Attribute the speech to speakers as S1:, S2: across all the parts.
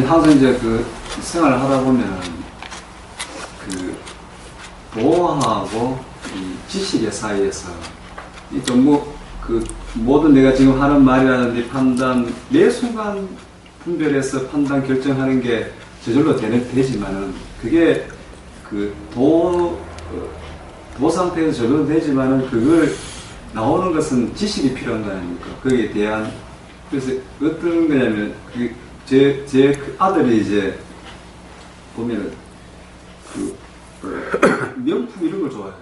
S1: 항상 이제 생활을 하다 보면 도하고 이 지식의 사이에서 모든 내가 지금 하는 말이라든지 판단, 매 순간 분별해서 판단 결정하는 게 저절로 되지만은, 그게 도 상태에서 저절로 되지만은, 그걸 나오는 것은 지식이 필요한 거 아닙니까? 거기에 대한. 그래서 어떤 거냐면, 제 아들이 이제 보면은, 명품 이런 걸 좋아해요.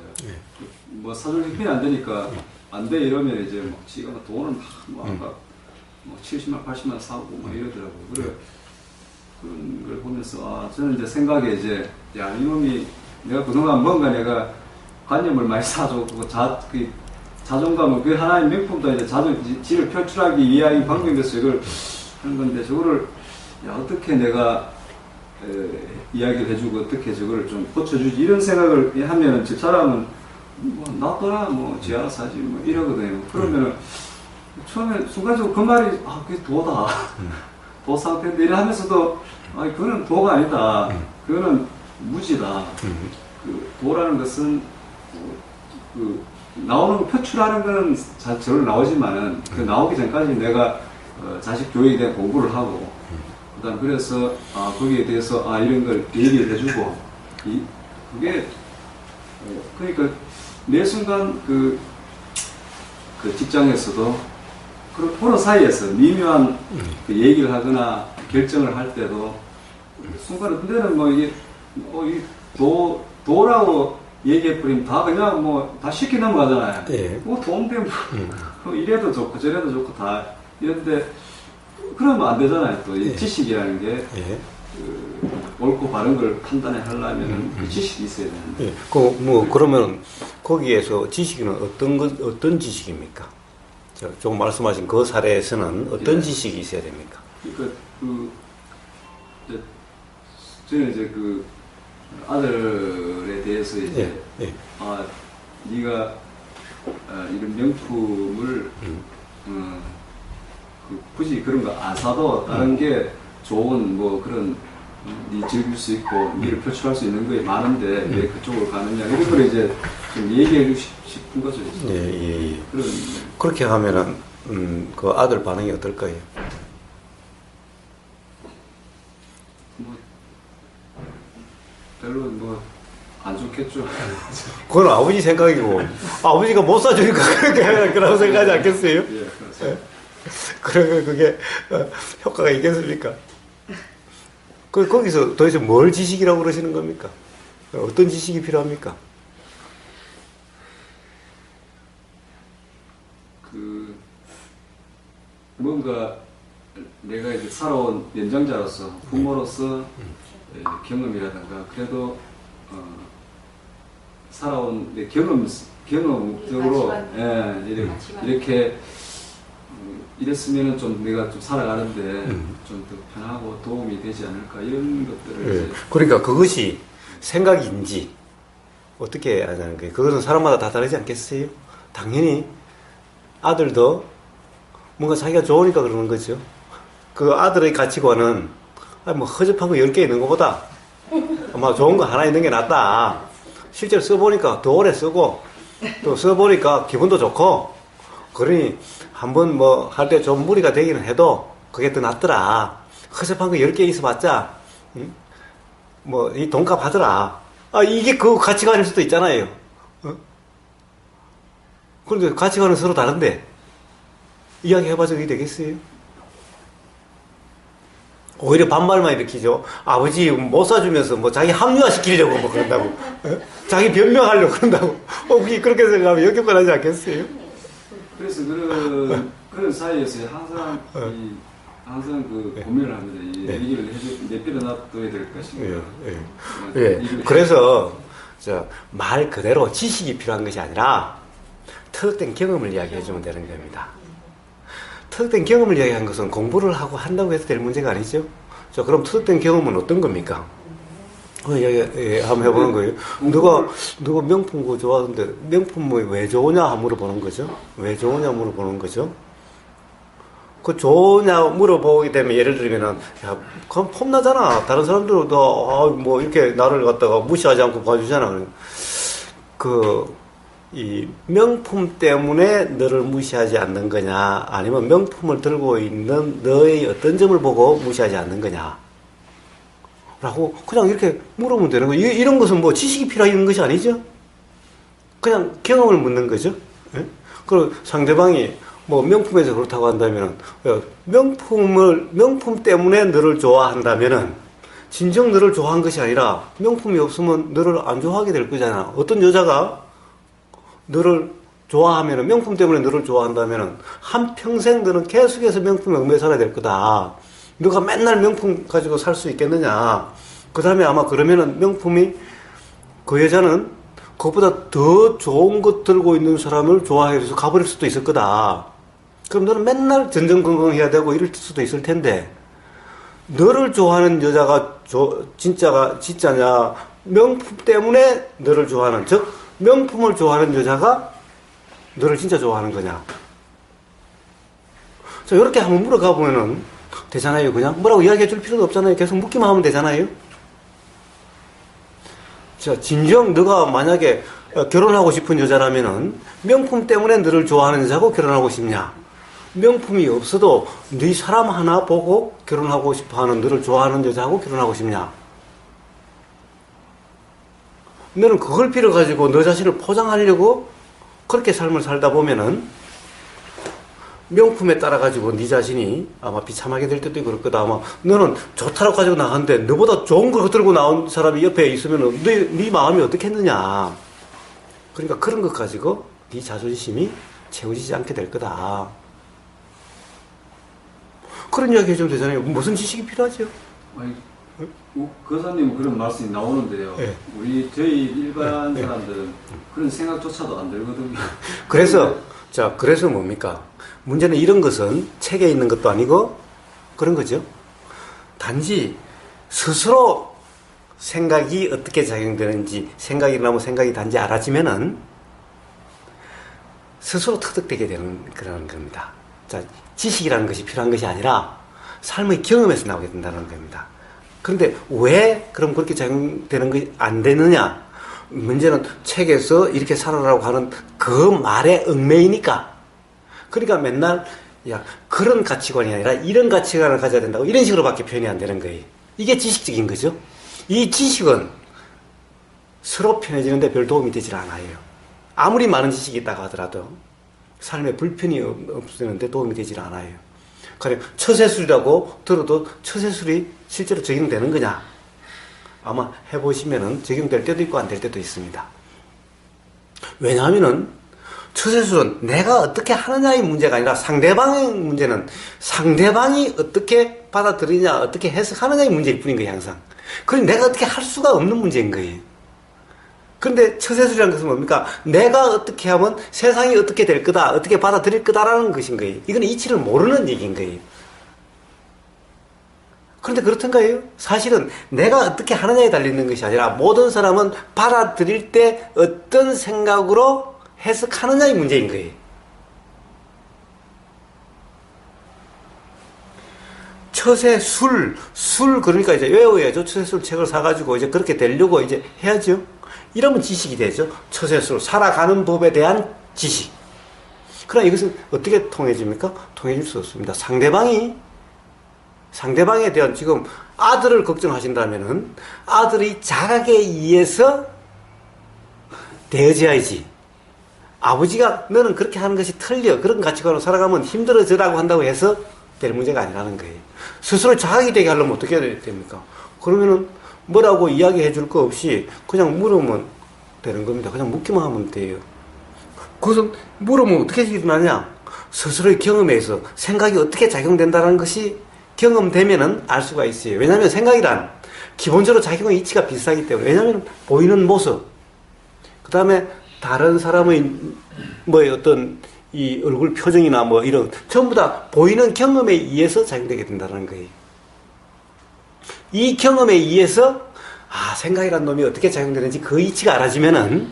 S1: 뭐 사줄 형편이 안 되니까, 안 돼 이러면 이제 지가 돈은 아까 70만, 80만 사고 막 이러더라고. 그래, 그런 걸 보면서, 저는 이제 생각에 이제, 이놈이 내가 그동안 뭔가 내가 관념을 많이 사줬고, 자존감은 그 하나의 명품도 이제 지를 표출하기 위한 방법에서 이걸 하는 건데, 저거를, 어떻게 내가, 이야기를 해주고, 어떻게 저거를 좀 고쳐주지, 이런 생각을 하면은, 저 사람은, 놔둬라, 지 알아서 하지, 이러거든요. 그러면은, 처음에 순간적으로 그 말이, 그게 도다. 도 상태인데, 이래 하면서도, 그거는 도가 아니다. 그거는 무지다. 도라는 것은, 나오는 거, 표출하는 거는 저를 나오지만은, 나오기 전까지 내가, 자식 교육에 대한 공부를 하고, 그다음 그래서, 거기에 대해서, 이런 걸 얘기를 해주고, 그게, 그러니까, 매 순간 직장에서도, 그런 사이에서 미묘한 얘기를 하거나 결정을 할 때도, 순간 어떤 데는 이게, 도라고 얘기해버리면 다 그냥 다 쉽게 넘어가잖아요.
S2: 예.
S1: 도움되면 이래도 좋고 저래도 좋고 다 이런데, 그러면 안 되잖아요. 또 이 지식이라는 게, 옳고 바른 걸 판단해 하려면 그 지식이 있어야 되는데.
S2: 예. 그러면 거기에서 지식은 어떤 지식입니까? 조금 말씀하신 그 사례에서는 어떤 지식이 있어야 됩니까?
S1: 그러니까 저는 이제 아들에 대해서 이제, 네가 이런 명품을 굳이 그런 거 안 사도 다른 게 좋은 그런 네 즐길 수 있고 니를 표출할 수 있는 게 많은데 왜 그쪽으로 가느냐, 이런 걸 이제 좀 얘기해 주고 싶은 거죠.
S2: 예. 그렇게 하면은 그 아들 반응이 어떨까요?
S1: 별로 안 좋겠죠.
S2: 그건 아버지 생각이고, 아버지가 못 사주니까 그렇게 해야 그라고 생각하지 않겠어요?
S1: 예, 그렇습니다.
S2: 그러면 그게 효과가 있겠습니까? 거기서 도대체 뭘 지식이라고 그러시는 겁니까? 어떤 지식이 필요합니까?
S1: 뭔가 내가 이제 살아온 연장자로서, 부모로서 경험이라든가, 그래도 살아온 내 경험적으로 이렇게 이랬으면 좀 내가 좀 살아가는데 좀 더 편하고 도움이 되지 않을까, 이런 것들을 이제.
S2: 그러니까 그것이 생각인지 어떻게 하자는 거예요. 그것은 사람마다 다 다르지 않겠어요? 당연히 아들도 뭔가 자기가 좋으니까 그러는 거죠. 그 아들의 가치관은 허접한 거 10개 있는 것보다 아마 좋은 거 하나 있는 게 낫다. 실제로 써보니까 더 오래 쓰고, 또 써보니까 기분도 좋고, 그러니 한번 할 때 좀 무리가 되기는 해도 그게 더 낫더라. 허접한 거 10개 있어봤자 이 돈값 하더라. 이게 그 가치관일 수도 있잖아요. 그런데 가치관은 서로 다른데 이야기 해봐서 그게 되겠어요? 오히려 반발만 일으키죠. 아버지 못 사주면서 자기 합리화시키려고 그런다고. 자기 변명하려고 그런다고. 그렇게 생각하면 역겹하지 않겠어요?
S1: 그래서 그런 사이에서 항상 고민을 합니다. 이 얘기를 내버려 놔둬야 될 것인가.
S2: 그래서 말 그대로 지식이 필요한 것이 아니라 특된 경험을 이야기해 주면 되는 겁니다. 특된 경험을 이야기한 것은 공부를 하고 한다고 해서 될 문제가 아니죠. 그럼 특된 경험은 어떤 겁니까? 한번 해보는 거예요. 누가 명품 거 좋아하는데 명품 왜 좋으냐 물어보는 거죠. 왜 좋으냐 물어보는 거죠. 그 좋으냐 물어보게 되면 예를 들면은 야 그럼 폼나잖아. 다른 사람들도 뭐 이렇게 나를 갖다가 무시하지 않고 봐주잖아. 이 명품 때문에 너를 무시하지 않는 거냐, 아니면 명품을 들고 있는 너의 어떤 점을 보고 무시하지 않는 거냐 라고 그냥 이렇게 물으면 되는 거예요. 이런 것은 뭐 지식이 필요한 것이 아니죠. 그냥 경험을 묻는 거죠. 예? 그리고 상대방이 뭐 명품에서 그렇다고 한다면은 명품 때문에 너를 좋아한다면은 진정 너를 좋아한 것이 아니라 명품이 없으면 너를 안 좋아하게 될 거잖아. 어떤 여자가 너를 좋아하면은, 명품 때문에 너를 좋아한다면은 한평생 너는 계속해서 명품에 얽매여 살아야 될 거다. 너가 맨날 명품 가지고 살 수 있겠느냐. 그 다음에 아마 그러면은 명품이, 그 여자는 그것보다 더 좋은 것 들고 있는 사람을 좋아해서 가버릴 수도 있을 거다. 그럼 너는 맨날 전전긍긍해야 되고 이럴 수도 있을 텐데, 너를 좋아하는 여자가 진짜냐, 명품 때문에 너를 좋아하는, 즉 명품을 좋아하는 여자가 너를 진짜 좋아하는 거냐. 자, 이렇게 한번 물어가 보면은 되잖아요. 그냥 뭐라고 이야기해 줄 필요도 없잖아요. 계속 묻기만 하면 되잖아요. 자, 진정 너가 만약에 결혼하고 싶은 여자라면은 명품 때문에 너를 좋아하는 여자하고 결혼하고 싶냐, 명품이 없어도 네 사람 하나 보고 결혼하고 싶어하는 너를 좋아하는 여자하고 결혼하고 싶냐. 너는 그걸 빌어가지고 너 자신을 포장하려고 그렇게 삶을 살다 보면은 명품에 따라가지고 네 자신이 아마 비참하게 될 때도 그럴 거다. 아마 너는 좋다고 가지고 나갔는데 너보다 좋은 걸 들고 나온 사람이 옆에 있으면은 네 마음이 어떻겠느냐. 그러니까 그런 것 가지고 네 자존심이 채워지지 않게 될 거다. 그런 이야기 해주면 되잖아요. 무슨 지식이 필요하죠?
S1: 아니, 거사님은 그런 말씀이 나오는데요.
S2: 네.
S1: 저희 일반 사람들은 그런 생각조차도 안 들거든요.
S2: 그래서 뭡니까? 문제는 이런 것은 책에 있는 것도 아니고 그런 거죠. 단지 스스로 생각이 어떻게 작용되는지, 생각이 나면 생각이 단지 알아지면은 스스로 터득되게 되는 그런 겁니다. 자, 지식이라는 것이 필요한 것이 아니라 삶의 경험에서 나오게 된다는 겁니다. 그런데 왜 그럼 그렇게 작용되는 것이 안 되느냐? 문제는 책에서 이렇게 살아라고 하는 그 말에 얽매이니까. 그러니까 맨날 야 그런 가치관이 아니라 이런 가치관을 가져야 된다고 이런 식으로밖에 표현이 안 되는 거예요. 이게 지식적인 거죠. 이 지식은 서로 편해지는데 별 도움이 되질 않아요. 아무리 많은 지식이 있다고 하더라도 삶에 불편이 없으는데 도움이 되질 않아요. 그래, 처세술이라고 들어도 처세술이 실제로 적용되는 거냐? 아마 해보시면은 적용될 때도 있고 안 될 때도 있습니다. 왜냐하면은 처세술은 내가 어떻게 하느냐의 문제가 아니라 상대방의 문제는 상대방이 어떻게 받아들이냐, 어떻게 해석하느냐의 문제일 뿐인 거예요, 항상. 그럼 내가 어떻게 할 수가 없는 문제인 거예요. 그런데 처세술이라는 것은 뭡니까? 내가 어떻게 하면 세상이 어떻게 될 거다, 어떻게 받아들일 거다라는 것인 거예요. 이건 이치를 모르는 얘기인 거예요. 그런데 그렇던가요? 사실은 내가 어떻게 하느냐에 달리는 것이 아니라 모든 사람은 받아들일 때 어떤 생각으로 해석하느냐의 문제인 거예요. 처세술, 그러니까 이제 외워야죠. 처세술 책을 사가지고 이제 그렇게 되려고 이제 해야죠. 이러면 지식이 되죠. 처세술, 살아가는 법에 대한 지식. 그러나 이것은 어떻게 통해집니까? 통해질 수 없습니다. 상대방에 대한, 지금 아들을 걱정하신다면은 아들의 자각에 의해서 되어져야지. 아버지가 너는 그렇게 하는 것이 틀려, 그런 가치관으로 살아가면 힘들어져라고 한다고 해서 될 문제가 아니라는 거예요. 스스로 자각이 되게 하려면 어떻게 해야 됩니까? 그러면은 뭐라고 이야기해 줄 거 없이 그냥 물으면 되는 겁니다. 그냥 묻기만 하면 돼요. 그것은 물으면 어떻게 일어나냐? 스스로의 경험에 의해서 생각이 어떻게 작용된다는 것이 경험되면은 알 수가 있어요. 왜냐하면 생각이란 기본적으로 자기의 이치가 비슷하기 때문에. 왜냐하면 보이는 모습, 그 다음에 다른 사람의 뭐 어떤 이 얼굴 표정이나 뭐 이런 전부 다 보이는 경험에 의해서 작용되게 된다는 거예요. 이 경험에 의해서 생각이란 놈이 어떻게 작용되는지 그 이치가 알아지면은,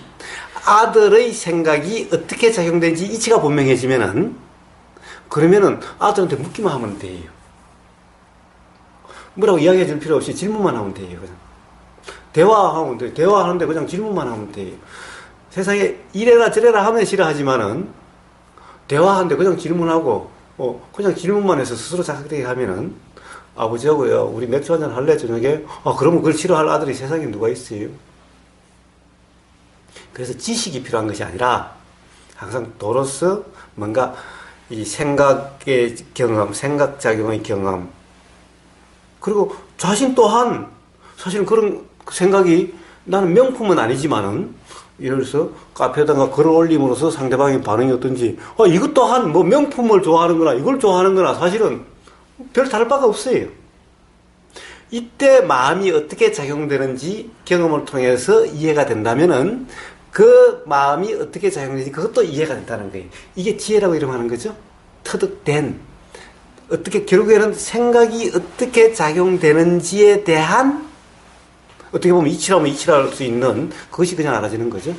S2: 아들의 생각이 어떻게 작용되는지 이치가 분명해지면은 그러면은 아들한테 묻기만 하면 돼요. 뭐라고 이야기해 줄 필요 없이 질문만 하면 돼요. 그냥. 대화하면 돼. 대화하는데 그냥 질문만 하면 돼요. 세상에 이래라 저래라 하면 싫어하지만은 대화하는데 그냥 질문하고 그냥 질문만 해서 스스로 자각되게 하면은 아버지하고요 우리 맥주 한잔 할래 저녁에? 그러면 그걸 싫어할 아들이 세상에 누가 있어요? 그래서 지식이 필요한 것이 아니라 항상 도로서 뭔가 이 생각의 경험, 생각작용의 경험 그리고 자신 또한 사실은 그런 생각이 나는 명품은 아니지만은 예를 들어서 카페에다가 글을 올림으로써 상대방의 반응이 어떤지 이것 또한 뭐 명품을 좋아하는 거나 이걸 좋아하는 거나 사실은 별 다를 바가 없어요. 이때 마음이 어떻게 작용되는지 경험을 통해서 이해가 된다면은 그 마음이 어떻게 작용되는지 그것도 이해가 된다는 거예요. 이게 지혜라고 이름하는 거죠. 터득된 어떻게 결국에는 생각이 어떻게 작용되는지에 대한 어떻게 보면 이치라면 이치랄 수 있는 그것이 그냥 알아지는 거죠.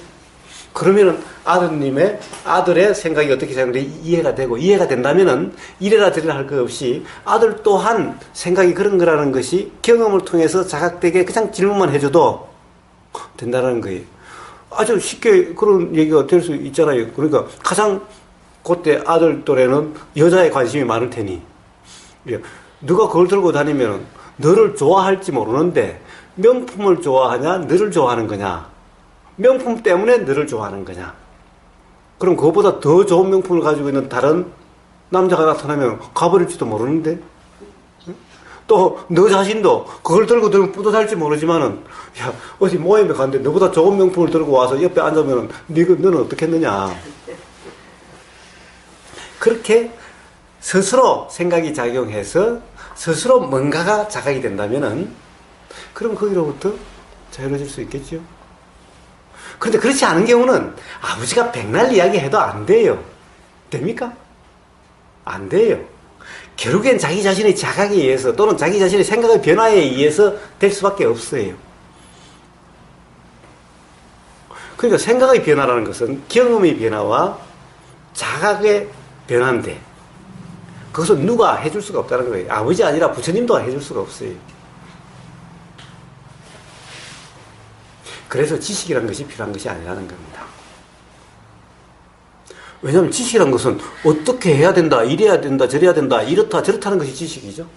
S2: 그러면은 아들의 생각이 어떻게 작용되는지 이해가 되고 이해가 된다면은 이래라 저래라 할 것 없이 아들 또한 생각이 그런 거라는 것이 경험을 통해서 자각되게 그냥 질문만 해줘도 된다는 거예요. 아주 쉽게 그런 얘기가 될 수 있잖아요. 그러니까 가장 그때 아들 또래는 여자에 관심이 많을 테니 누가 그걸 들고 다니면 너를 좋아할지 모르는데 명품을 좋아하냐 너를 좋아하는 거냐 명품 때문에 너를 좋아하는 거냐 그럼 그것보다 더 좋은 명품을 가지고 있는 다른 남자가 나타나면 가버릴지도 모르는데 또 너 자신도 그걸 들고 들면 뿌듯할지 모르지만은 야 어디 모임에 갔는데 너보다 좋은 명품을 들고 와서 옆에 앉으면 너는 어떻게 했느냐 그렇게 스스로 생각이 작용해서 스스로 뭔가가 자각이 된다면은 그럼 거기로부터 자유로워질 수 있겠죠. 그런데 그렇지 않은 경우는 아버지가 백날 이야기해도 안 돼요. 됩니까? 안 돼요. 결국엔 자기 자신의 자각에 의해서 또는 자기 자신의 생각의 변화에 의해서 될 수밖에 없어요. 그러니까 생각의 변화라는 것은 경험의 변화와 자각의 변화인데 그것은 누가 해줄 수가 없다는 거예요. 아버지 아니라 부처님도 해줄 수가 없어요. 그래서 지식이라는 것이 필요한 것이 아니라는 겁니다. 왜냐하면 지식이라는 것은 어떻게 해야 된다, 이래야 된다, 저래야 된다, 이렇다, 저렇다는 것이 지식이죠.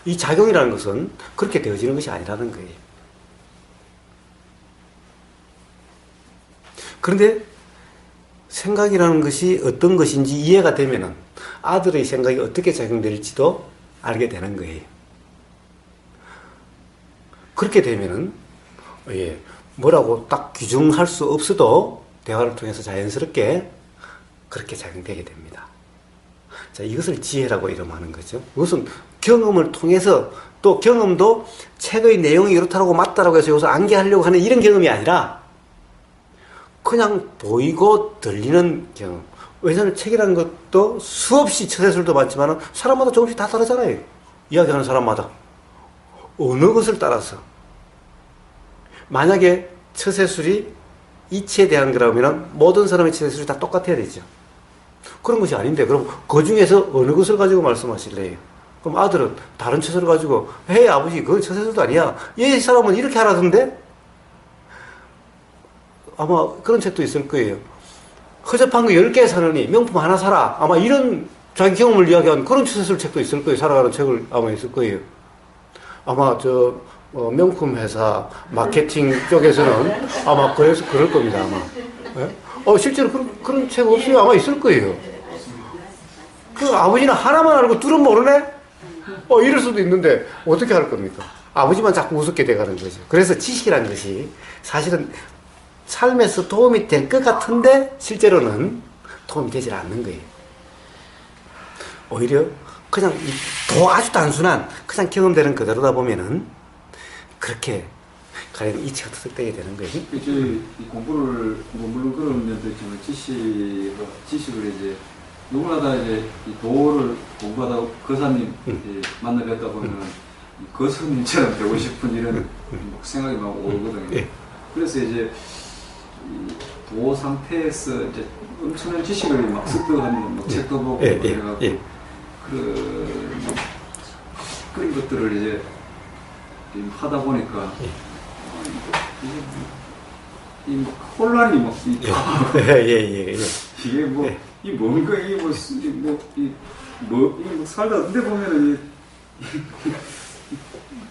S2: 이 작용이라는 것은 그렇게 되어지는 것이 아니라는 거예요. 그런데 생각이라는 것이 어떤 것인지 이해가 되면은 아들의 생각이 어떻게 작용될지도 알게 되는 거예요. 그렇게 되면은 뭐라고 딱 규정할 수 없어도 대화를 통해서 자연스럽게 그렇게 작용되게 됩니다. 자, 이것을 지혜라고 이름하는 거죠. 이것은 경험을 통해서 또 경험도 책의 내용이 이렇다고 맞다라고 해서 여기서 암기하려고 하는 이런 경험이 아니라 그냥 보이고 들리는 경험. 왜냐하면 책이라는 것도 수없이 처세술도 많지만 사람마다 조금씩 다 다르잖아요. 이야기하는 사람마다. 어느 것을 따라서. 만약에 처세술이 이치에 대한 거라면 모든 사람의 처세술이 다 똑같아야 되죠. 그런 것이 아닌데 그럼 그 중에서 어느 것을 가지고 말씀하실래요? 그럼 아들은 다른 처세를 가지고 헤이 아버지 그건 처세술도 아니야. 이 사람은 이렇게 하라던데? 아마 그런 책도 있을 거예요. 허접한 거 10개 사느니 명품 하나 사라. 아마 이런 자기 경험을 이야기한 그런 처세술 책도 있을 거예요. 살아가는 책을 아마 있을 거예요. 아마 명품 회사 마케팅 쪽에서는 아마 그래서 그럴 겁니다. 아마. 네? 실제로 그런 책 없어요. 아마 있을 거예요. 그 아버지는 하나만 알고 둘은 모르네? 이럴 수도 있는데 어떻게 할 겁니까? 아버지만 자꾸 우습게 돼가는 거죠. 그래서 지식이라는 것이 사실은 삶에서 도움이 될 것 같은데 실제로는 도움이 되질 않는 거예요. 오히려 그냥 아주 단순한 그냥 경험되는 그대로다 보면은 그렇게 가령 이치가 터득되게 되는 거예요.
S1: 저희 공부를 물론 그런 면도 있지만 지식을 이제 누구나 다 이제 이 도를 공부하다 거사님 만나 뵙다 보면 거사님처럼 되고 싶은 이런 생각이 막 오거든요. 그래서 이제 도 상태에서 이제 엄청난 지식을 막 습득하는 뭐 책도 보고
S2: 예,
S1: 해갖고
S2: 예.
S1: 그런 것들을 이제 하다 보니까 이 혼란이 막
S2: 예.
S1: 이게 뭐 이 뭔가 이게 뭐 살다 근데 보면은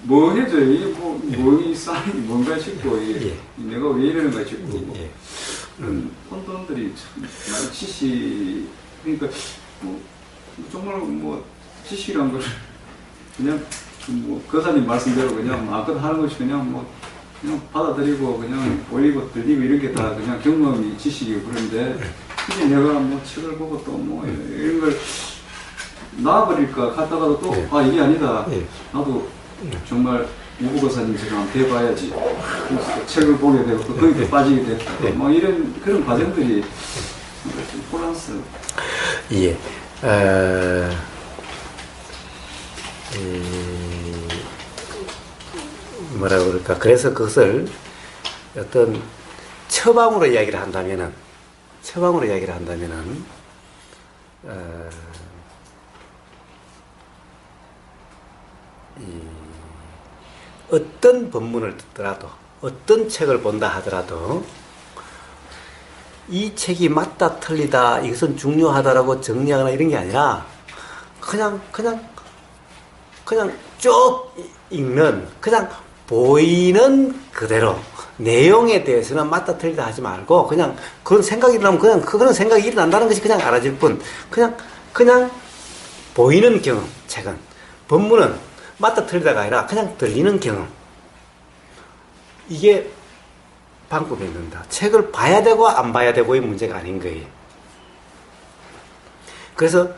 S1: 멍해져 이게 뭐이 쌓이 뭔가 싶고 이게 내가 왜 이러는가 싶고 뭐 혼돈들이 참 많이 지식 그러니까 뭐 정말 뭐 지식이란 걸 그냥 뭐 거사님 말씀대로 그냥 마음껏 하는 것이 그냥 받아들이고 그냥 보이고 들리고 이런 게 다 그냥 경험이 지식이고 그런데 이제 내가 뭐 책을 보고 또 뭐 이런 걸 놔버릴까 갔다가도 또 이게 아니다. 나도 정말 우부거사님처럼 돼봐야지. 책을 보게 되고 또 거기에 빠지게 됐다. 뭐 이런 그런 과정들이 좀 혼란스러워.
S2: 예. 뭐라 그럴까. 그래서 그것을 어떤 처방으로 이야기를 한다면은, 어떤 본문을 듣더라도, 어떤 책을 본다 하더라도, 이 책이 맞다, 틀리다, 이것은 중요하다라고 정리하거나 이런 게 아니라, 그냥 쭉 읽는, 그냥 보이는 그대로, 내용에 대해서는 맞다, 틀리다 하지 말고, 그냥 그런 생각이 일어나면 그런 생각이 일어난다는 것이 그냥 알아질 뿐, 그냥 보이는 경험, 책은. 본문은 맞다, 틀리다가 아니라 그냥 들리는 경험. 이게 방법이 있는다. 책을 봐야 되고 안 봐야 되고의 문제가 아닌 거예요. 그래서,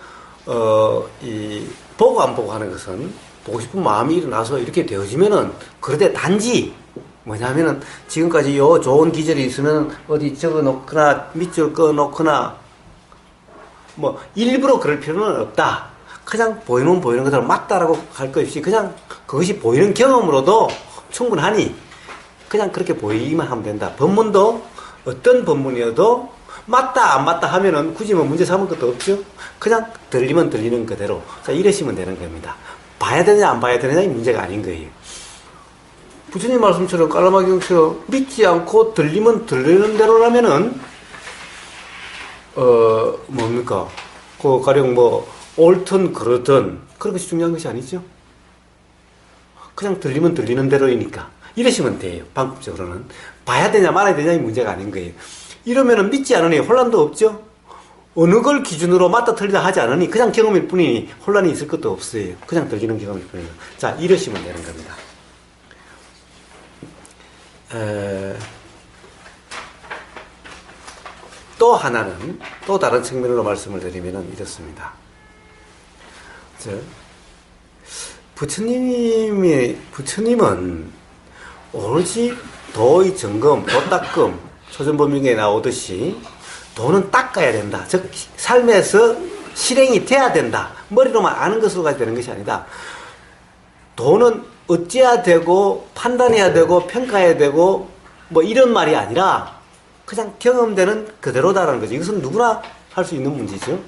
S2: 보고 안 보고 하는 것은 보고 싶은 마음이 일어나서 이렇게 되어지면은 그런데 단지 뭐냐면은 지금까지 요 좋은 기절이 있으면 어디 적어 놓거나 밑줄 꺼 놓거나 뭐 일부러 그럴 필요는 없다. 그냥 보이는 그대로 맞다라고 할 것 없이 그냥 그것이 보이는 경험으로도 충분하니 그냥 그렇게 보이기만 하면 된다. 법문도 어떤 법문이어도 맞다 안 맞다 하면은 굳이 뭐 문제 삼을 것도 없죠. 그냥 들리면 들리는 그대로. 자, 이러시면 되는 겁니다. 봐야 되느냐 안 봐야 되느냐 이 문제가 아닌 거예요. 부처님 말씀처럼 깔라마경처럼 믿지 않고 들리면 들리는 대로라면은 뭡니까? 그 가령 뭐 옳든 그러든 그런 것이 중요한 것이 아니죠. 그냥 들리면 들리는 대로이니까 이러시면 돼요. 방법적으로는 봐야 되냐 말아야 되냐 이 문제가 아닌 거예요. 이러면은 믿지 않으니 혼란도 없죠. 어느 걸 기준으로 맞다 틀리다 하지 않으니 그냥 경험일 뿐이니 혼란이 있을 것도 없어요. 그냥 들리는 경험일 뿐이에요. 자, 이러시면 되는 겁니다. 또 하나는 또 다른 측면으로 말씀을 드리면 이렇습니다. 부처님은 오로지 도의 점검, 도닦음, 초전법명에 나오듯이 도는 닦아야 된다. 즉 삶에서 실행이 돼야 된다. 머리로만 아는 것으로 가야 되는 것이 아니다. 도는 어찌해야 되고 판단해야 되고 평가해야 되고 뭐 이런 말이 아니라 그냥 경험되는 그대로다라는 거죠. 이것은 누구나 할 수 있는 문제죠.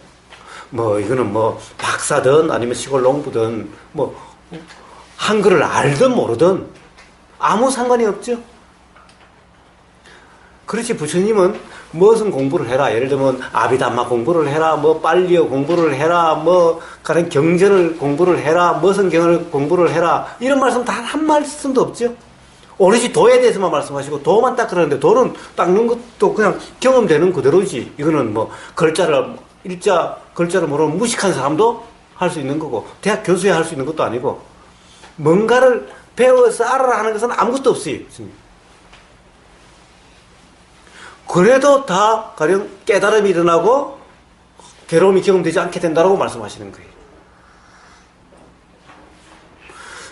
S2: 뭐 이거는 뭐 박사든 아니면 시골 농부든 뭐 한글을 알든 모르든 아무 상관이 없죠. 그렇지 부처님은 무슨 공부를 해라. 예를 들면 아비담마 공부를 해라. 뭐 빨리어 공부를 해라. 뭐 가령 경전을 공부를 해라. 무슨 경을 공부를 해라. 이런 말씀 단 한 말씀도 없죠. 오로지 도에 대해서만 말씀하시고 도만 닦으라는데 도는 닦는 것도 그냥 경험되는 그대로지. 이거는 뭐 글자를 모르는 무식한 사람도 할 수 있는 거고 대학 교수야 할 수 있는 것도 아니고 뭔가를 배워서 알아라 하는 것은 아무것도 없어요. 그래도 다 가령 깨달음이 일어나고 괴로움이 경험되지 않게 된다고 말씀하시는 거예요.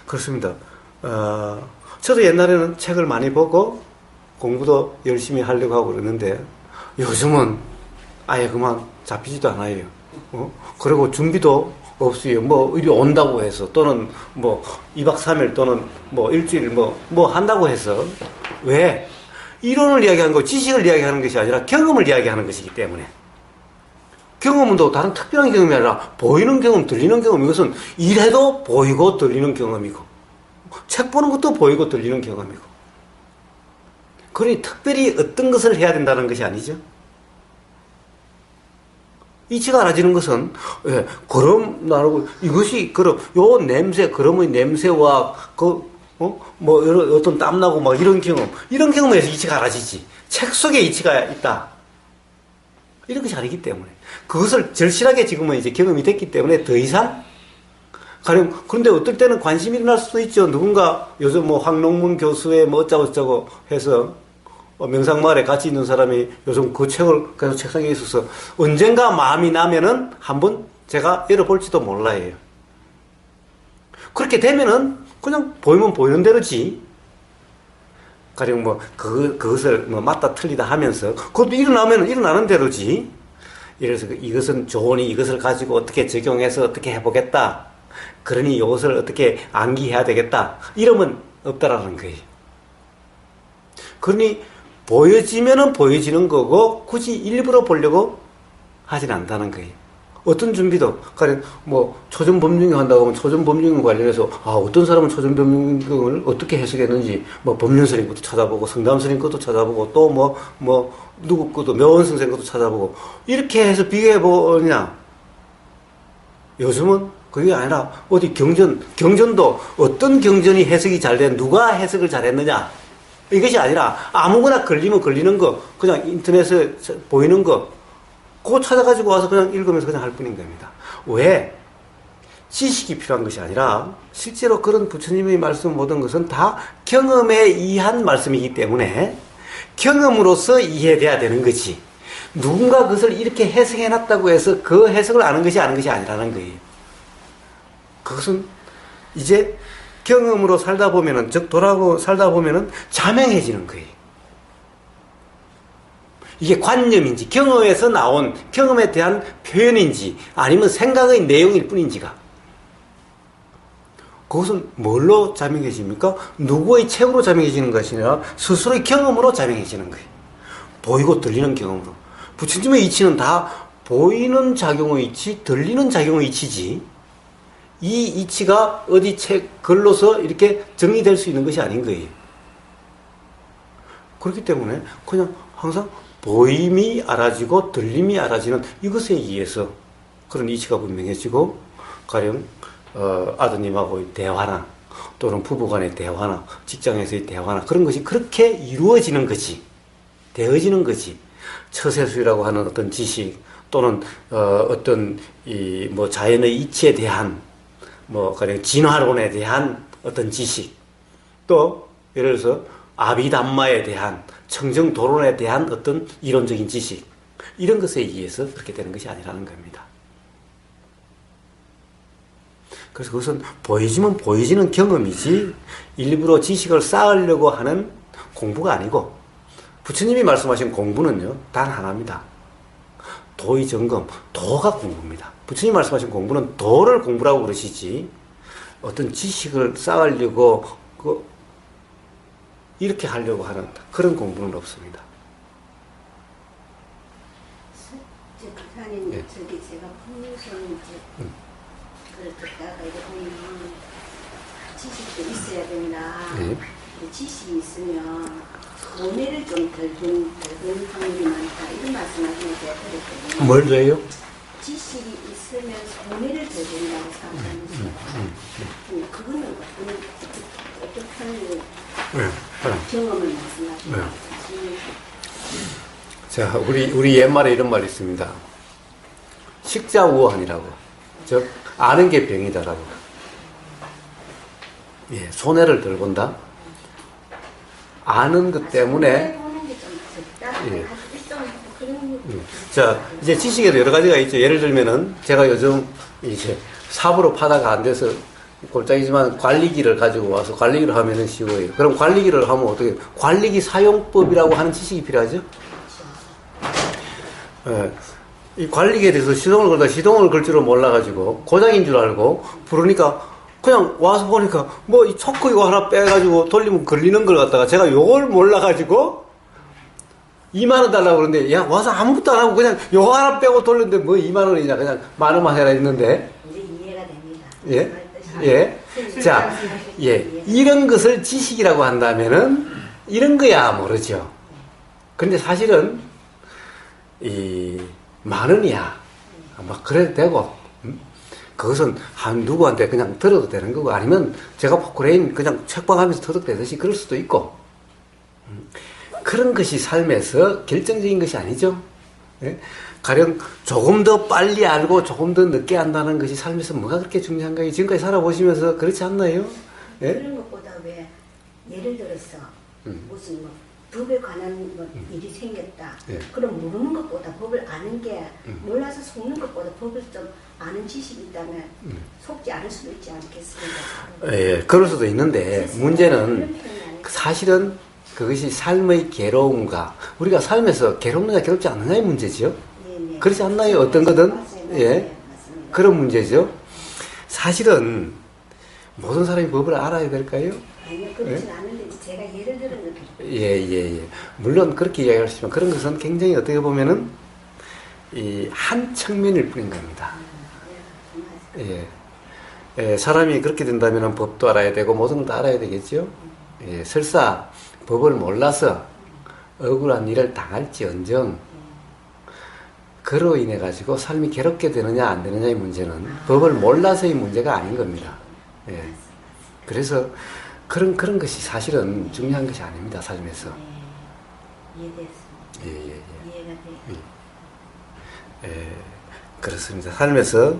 S2: 그렇습니다. 저도 옛날에는 책을 많이 보고 공부도 열심히 하려고 하고 그러는데 요즘은 아예 그만 잡히지도 않아요. 그리고 준비도 없어요. 뭐 이리 온다고 해서 또는 뭐 2박 3일 또는 뭐 일주일 뭐 한다고 해서 왜? 이론을 이야기하는 거, 지식을 이야기하는 것이 아니라 경험을 이야기하는 것이기 때문에 경험은 또 다른 특별한 경험이 아니라 보이는 경험, 들리는 경험, 이것은 일해도 보이고 들리는 경험이고 책 보는 것도 보이고 들리는 경험이고 그러니 특별히 어떤 것을 해야 된다는 것이 아니죠. 이치가 알아지는 것은 그럼 나르고 이것이 그럼 요 냄새 그럼의 냄새와 뭐 여러 어떤 땀 나고 막 이런 경험에서 이치가 알아지지. 책 속에 이치가 있다. 이런 것이 아니기 때문에 그것을 절실하게 지금은 이제 경험이 됐기 때문에 더 이상 가령 그런데 어떨 때는 관심이 일어날 수도 있죠. 누군가 요즘 뭐 황농문 교수의 뭐 어쩌고 해서 명상마을에 같이 있는 사람이 요즘 그 책을 계속 책상에 있어서 언젠가 마음이 나면은 한번 제가 열어볼지도 몰라요. 그렇게 되면은 그냥 보이면 보이는 대로지. 가령 뭐 그것을 뭐 맞다 틀리다 하면서 그것도 일어나면 일어나는 대로지. 이래서 이것은 좋으니 이것을 가지고 어떻게 적용해서 어떻게 해보겠다. 그러니 이것을 어떻게 암기해야 되겠다. 이러면 없다라는 거예요. 그러니 보여지면은 보여지는 거고 굳이 일부러 보려고 하진 않다는 거예요. 어떤 준비도 가령 뭐 초전법륜경 한다고 하면 초전법륜경 관련해서 어떤 사람은 초전법륜경을 어떻게 해석했는지 뭐 법륜스님 것도 찾아보고 성담스님 것도 찾아보고 또 뭐 누구 것도 묘원 선생 것도 찾아보고 이렇게 해서 비교해 보냐. 요즘은 그게 아니라 어디 경전도 어떤 경전이 해석이 잘된 누가 해석을 잘했느냐 이것이 아니라 아무거나 걸리면 걸리는 거 그냥 인터넷에 보이는 거 그거 찾아가지고 와서 그냥 읽으면서 그냥 할 뿐인 겁니다. 왜? 지식이 필요한 것이 아니라 실제로 그런 부처님의 말씀 모든 것은 다 경험에 의한 말씀이기 때문에 경험으로서 이해돼야 되는 거지. 누군가 그것을 이렇게 해석해놨다고 해서 그 해석을 아는 것이 아니라는 거예요. 그것은 이제 경험으로 살다 보면은, 즉, 돌아보고 살다 보면은 자명해지는 거예요. 이게 관념인지, 경험에서 나온 경험에 대한 표현인지, 아니면 생각의 내용일 뿐인지가. 그것은 뭘로 자명해집니까? 누구의 책으로 자명해지는 것이 아니라 스스로의 경험으로 자명해지는 거예요. 보이고 들리는 경험으로. 부처님의 이치는 다 보이는 작용의 이치, 들리는 작용의 이치지, 이 이치가 어디 책, 글로서 이렇게 정리될 수 있는 것이 아닌 거예요. 그렇기 때문에 그냥 항상 보임이 알아지고 들림이 알아지는 이것에 의해서 그런 이치가 분명해지고, 가령 아드님하고의 대화나 또는 부부간의 대화나 직장에서의 대화나 그런 것이 그렇게 이루어지는 거지, 되어지는 거지. 처세술이라고 하는 어떤 지식 또는 어떤 이 뭐 자연의 이치에 대한 뭐 가령 진화론에 대한 어떤 지식, 또 예를 들어서 아비담마에 대한 청정도론에 대한 어떤 이론적인 지식, 이런 것에 의해서 그렇게 되는 것이 아니라는 겁니다. 그래서 그것은 보이지면 보이지는 경험이지 일부러 지식을 쌓으려고 하는 공부가 아니고, 부처님이 말씀하신 공부는요 단 하나입니다. 도의 점검, 도가 공부입니다. 부처님 말씀하신 공부는 도를 공부라고 그러시지, 어떤 지식을 쌓으려고 이렇게 하려고 하는 그런 공부는 없습니다.
S3: 박사님, 저기 제가 풍류선 그걸 듣다가 이렇게 보면 지식도 있어야 된다. 지식이 있으면 고뇌를 좀 덜든 확률이 많다. 이런 말씀하시면 제가 들었거든요.
S2: 뭘 줘요?
S3: 지식이 있으면 고뇌를 덜 된다고 생각하면서 그거는 어떻게 경험을 말씀하시는 거죠?
S2: 자, 우리 옛말에 이런 말이 있습니다. 식자우호한이라고. 즉, 아는 게 병이다라고. 예, 손해를 덜 본다. 아는 것 때문에. 예. 자, 이제 지식에도 여러 가지가 있죠. 예를 들면은, 제가 요즘 이제 삽으로 파다가 안 돼서 골짜기지만 관리기를 가지고 와서 관리기를 하면은 쉬워요. 그럼 관리기를 하면 어떻게, 관리기 사용법이라고 하는 지식이 필요하죠? 예. 이 관리기에 대해서 시동을 걸다 시동을 걸 줄을 몰라가지고 고장인 줄 알고 부르니까 그냥 와서 보니까 뭐 이 초크 이거 하나 빼가지고 돌리면 걸리는 걸 갖다가 제가 요걸 몰라가지고 2만 원 달라고 그러는데, 야, 와서 아무것도 안 하고 그냥 요 하나 빼고 돌렸는데 뭐 2만 원이냐. 그냥 10,000원만 해라 했는데.
S3: 이제 이해가 됩니다.
S2: 예? 예. 자, 예. 이런 것을 지식이라고 한다면은, 이런 거야 모르죠. 근데 사실은, 이, 10,000원이야. 막 그래도 되고, 그것은 한 누구한테 그냥 들어도 되는 거고, 아니면 제가 포크레인 그냥 책방하면서 터득되듯이 그럴 수도 있고, 그런 것이 삶에서 결정적인 것이 아니죠. 예? 가령 조금 더 빨리 알고 조금 더 늦게 안다는 것이 삶에서 뭐가 그렇게 중요한가요? 지금까지 살아보시면서 그렇지 않나요? 예?
S3: 그런 것보다 왜 예를 들어서 무슨 뭐 법에 관한 뭐 일이 생겼다.
S2: 예.
S3: 그럼 모르는 것보다 법을 아는 게 몰라서 속는 것보다 법을 좀 아는 지식이 있다면 속지 않을 수도 있지 않겠습니까?
S2: 예, 그럴 수도 있는데 문제는 사실은 그것이 삶의 괴로움과 우리가 삶에서 괴롭느냐 괴롭지 않느냐의 문제죠.
S3: 네네.
S2: 그렇지 않나요? 어떤 거든?
S3: 맞아요.
S2: 예.
S3: 맞습니다.
S2: 그런 문제죠. 사실은 모든 사람이 법을 알아야 될까요?
S3: 아니요, 그렇진 않은데 제가 예를 들은 거죠.
S2: 예. 물론 그렇게 이야기할 수 있지만 그런 것은 굉장히 어떻게 보면은 이 한 측면일 뿐인 겁니다. 예. 사람이 그렇게 된다면 법도 알아야 되고 모든 걸 다 알아야 되겠죠. 예. 설사 법을 몰라서 억울한 일을 당할지언정 그로 인해 가지고 삶이 괴롭게 되느냐 안 되느냐의 문제는 법을 몰라서의 문제가 아닌 겁니다. 예. 그래서 그런 것이 사실은 중요한 것이 아닙니다. 삶에서.
S3: 이해됐습니다.
S2: 예.
S3: 이해가 돼요.
S2: 예. 그렇습니다. 삶에서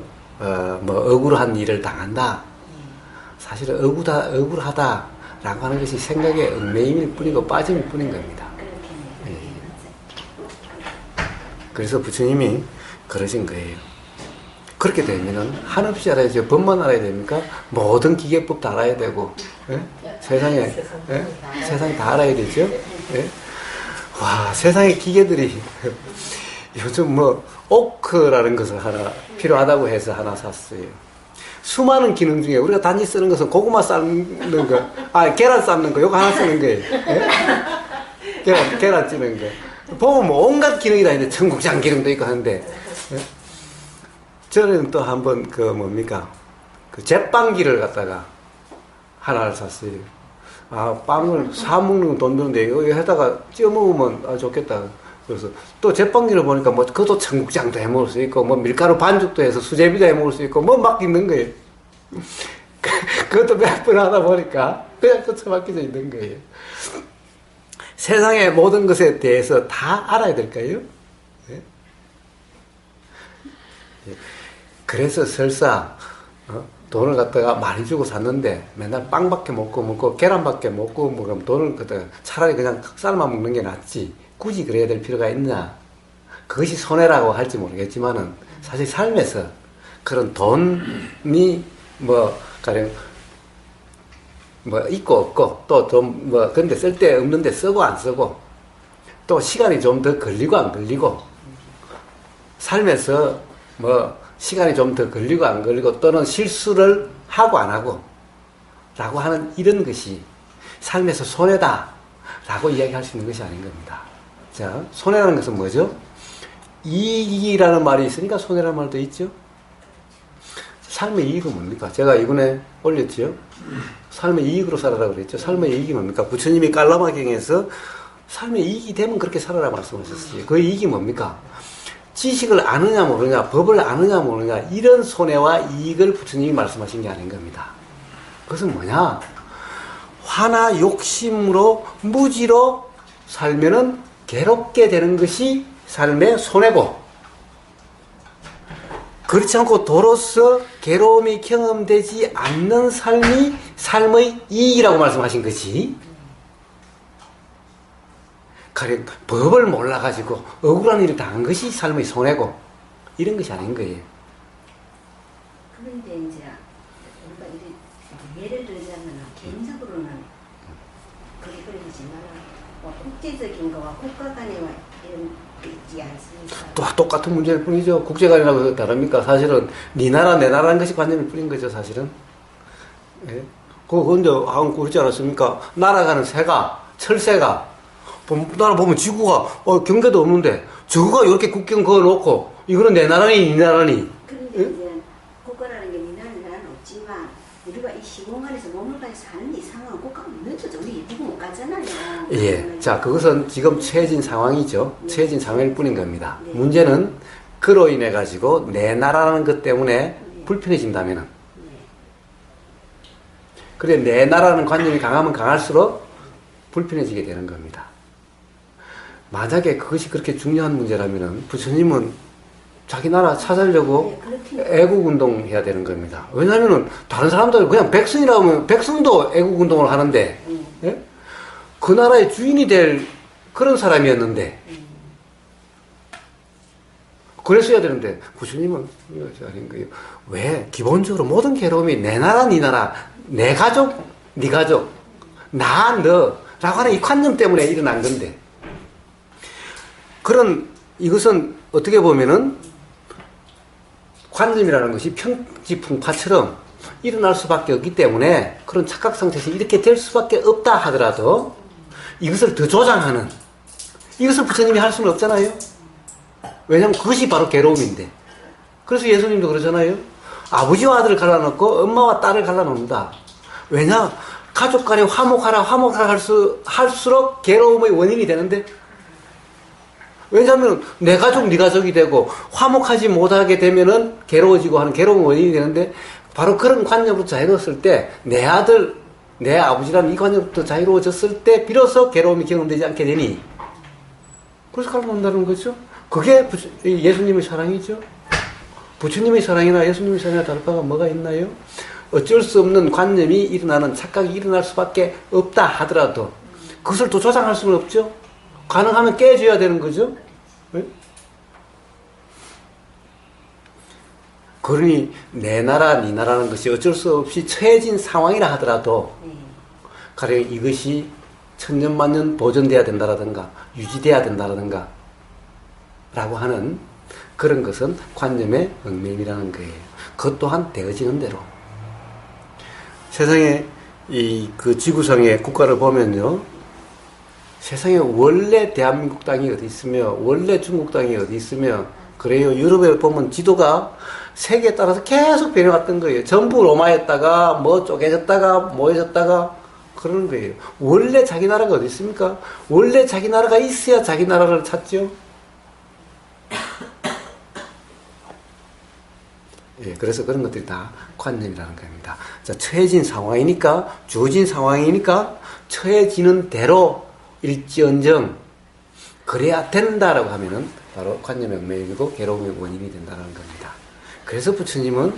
S2: 뭐 억울한 일을 당한다. 사실은 억울하다라고 하는 것이 생각의 얽매임일 뿐이고 빠짐일 뿐인 겁니다. 예. 그래서 부처님이 그러신 거예요. 그렇게 되면은 한없이 알아야죠. 법만 알아야 됩니까? 모든 기계법도 알아야 되고, 예? 세상에 다 알아야 되죠. 예? 와, 세상의 기계들이 요즘 뭐 오크라는 것을 하나 필요하다고 해서 하나 샀어요. 수많은 기능 중에 우리가 단지 쓰는 것은 고구마 삶는 거, 계란 삶는 거, 요거 하나 쓰는 거예요. 예? 계란 찌는 거. 보면 뭐 온갖 기능이 다 있는데 청국장 기능도 있고 하는데, 예? 저는 또 한번 그 제빵기를 갖다가 하나를 샀어요. 빵을 사 먹는 건 돈 드는데 이거 해다가 찌어 먹으면 좋겠다. 그래서 또 제빵기를 보니까 뭐 그것도 청국장도 해 먹을 수 있고 뭐 밀가루 반죽도 해서 수제비도 해 먹을 수 있고 뭐 막 있는 거예요. 그것도 몇 번 하다 보니까 그냥 또 처박혀져 있는 거예요. 세상의 모든 것에 대해서 다 알아야 될까요? 네? 그래서 설사 돈을 갖다가 많이 주고 샀는데 맨날 빵밖에 먹고 계란밖에 먹고 그럼 돈을 갖다가 차라리 그냥 삶아 먹는 게 낫지 굳이 그래야 될 필요가 있나. 그것이 손해라고 할지 모르겠지만은 사실 삶에서 그런 돈이 가령 있고 없고 또 좀 근데 쓸 데 없는데 쓰고 안 쓰고 또 시간이 좀 더 걸리고 안 걸리고 삶에서 시간이 좀 더 걸리고 안 걸리고 또는 실수를 하고 안 하고 라고 하는 이런 것이 삶에서 손해다 라고 이야기할 수 있는 것이 아닌 겁니다. 자, 손해라는 것은 뭐죠? 이익이라는 말이 있으니까 손해라는 말도 있죠. 삶의 이익은 뭡니까? 제가 이번에 올렸죠. 삶의 이익으로 살아라 그랬죠. 삶의 이익이 뭡니까? 부처님이 깔라마경에서 삶의 이익이 되면 그렇게 살아라 말씀하셨어요. 그 이익이 뭡니까? 지식을 아느냐 모르냐, 법을 아느냐 모르냐 이런 손해와 이익을 부처님이 말씀하신 게 아닌 겁니다. 그것은 뭐냐? 화나 욕심으로 무지로 살면은 괴롭게 되는 것이 삶의 손해고 그렇지 않고 도로서 괴로움이 경험되지 않는 삶이 삶의 이익이라고 말씀하신 거지. 가령 법을 몰라가지고 억울한 일을 당한 것이 삶의 손해고 이런 것이 아닌 거예요.
S3: 그런데 이제 우리가 예를 들자면 개인적으로는 그러지만 국제적인 거와 국가 간의 이런 게 있지 않습니까?
S2: 또 똑같은 문제일 뿐이죠. 국제관이라고 해서 다릅니까? 사실은 네 나라 내 나라는 것이 관념일 뿐인 거죠. 사실은. 예? 그거 근데 그렇지 않았습니까? 날아가는 새가 철새가 나라 보면 지구가 경계도 없는데 저거가 이렇게 국경 그어놓고 이거는 내 나라니 이 나라니.
S3: 그런데 이제 국가라는 게 나라는 없지만 우리가 이 시공간에서 머물러 사는 이상은 국가가 없는 거죠. 우리 이북 못 가잖아요.
S2: 예. 자, 그것은 지금 처해진 상황이죠.
S3: 네.
S2: 처해진 상황일 뿐인 겁니다.
S3: 네.
S2: 문제는 그로 인해 가지고 내 나라라는 것 때문에
S3: 네.
S2: 불편해진다면은
S3: 네.
S2: 그래 내 나라는 관념이 강하면 강할수록 불편해지게 되는 겁니다. 만약에 그것이 그렇게 중요한 문제라면은 부처님은 자기 나라 찾으려고
S3: 네, 그렇게
S2: 애국운동 해야 되는 겁니다. 왜냐하면은 다른 사람들 그냥 백성이라고 하면 백성도 애국운동을 하는데 예? 그 나라의 주인이 될 그런 사람이었는데 그랬어야 되는데 부처님은 이것이 아닌 거예요. 왜? 기본적으로 모든 괴로움이 내 나라 네 나라 내 가족 네 가족 나 너 라고 하는 이 관념 때문에 일어난 건데 그런 이것은 어떻게 보면은 관념이라는 것이 평지풍파처럼 일어날 수밖에 없기 때문에 그런 착각 상태에서 이렇게 될 수밖에 없다 하더라도 이것을 더 조장하는 이것을 부처님이 할 수는 없잖아요. 왜냐하면 그것이 바로 괴로움인데 그래서 예수님도 그러잖아요. 아버지와 아들을 갈라놓고 엄마와 딸을 갈라놓는다. 왜냐? 가족 간에 화목하라 할수록 괴로움의 원인이 되는데 왜냐하면 내 가족 네 가족이 되고 화목하지 못하게 되면은 괴로워지고 하는 괴로운 원인이 되는데 바로 그런 관념으로 자유로웠을 때 내 아들 내 아버지라는 이 관념부터 자유로워졌을 때 비로소 괴로움이 경험되지 않게 되니 그래서 갈라놓는다는 거죠. 그게 예수님의 사랑이죠. 부처님의 사랑이나 예수님의 사랑이나 다를 바가 뭐가 있나요? 어쩔 수 없는 관념이 일어나는 착각이 일어날 수밖에 없다 하더라도 그것을 또 조장할 수는 없죠. 가능하면 깨줘야 되는 거죠. 네? 그러니 내 나라 네 나라는 것이 어쩔 수 없이 처해진 상황이라 하더라도 가령 이것이 천년만년 보존돼야 된다라든가 유지돼야 된다라든가 라고 하는 그런 것은 관념의 얽매임이라는 거예요. 그것 또한 되어지는 대로 세상에 그 지구상의 국가를 보면요 세상에 원래 대한민국 땅이 어디 있으며 원래 중국 땅이 어디 있으며 그래요. 유럽에 보면 지도가 세계에 따라서 계속 변해왔던 거예요. 전부 로마였다가 뭐 쪼개졌다가 뭐해졌다가 그러는 거예요. 원래 자기 나라가 어디 있습니까? 원래 자기 나라가 있어야 자기 나라를 찾죠. 예, 그래서 그런 것들이 다 관념이라는 겁니다. 자, 처해진 상황이니까 주어진 상황이니까 처해지는 대로 일지언정 그래야 된다라고 하면은 바로 관념의 얽매임이고 괴로움의 원인이 된다는 겁니다. 그래서 부처님은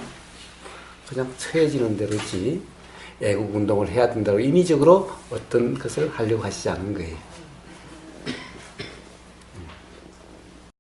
S2: 그냥 처해지는 대로지 애국운동을 해야 된다고 인위적으로 어떤 것을 하려고 하시지 않은 거예요.